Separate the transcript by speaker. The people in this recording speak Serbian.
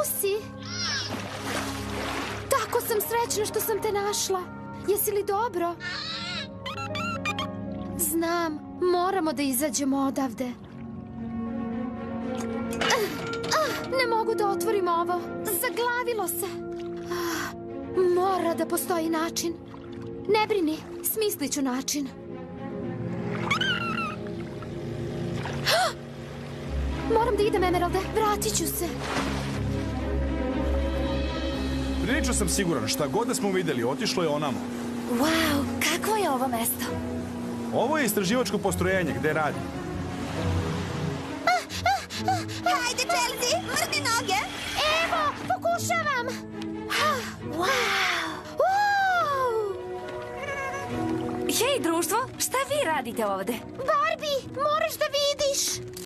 Speaker 1: si? Tako sam srećna što sam te našla. Jesi li dobro? Znam, moramo da izađemo odavde. Ne mogu da otvorim ovo. Zaglavilo se. Mora da postoji način. Ne brini, smislit ću način. Moram da idem, Emeralde. Vratit ću se.
Speaker 2: Prilično sam siguran, šta god da smo videli, otišlo je onamo.
Speaker 3: Wow, kakvo je ovo mesto?
Speaker 2: Ovo je istraživačko postrojenje, gde radi.
Speaker 3: Hajde, Chelsea, mrdi noge!
Speaker 1: Evo, pokušavam.
Speaker 3: Wow! Hej, društvo, šta vi radite ovde?
Speaker 1: Barbie, moraš da vidiš.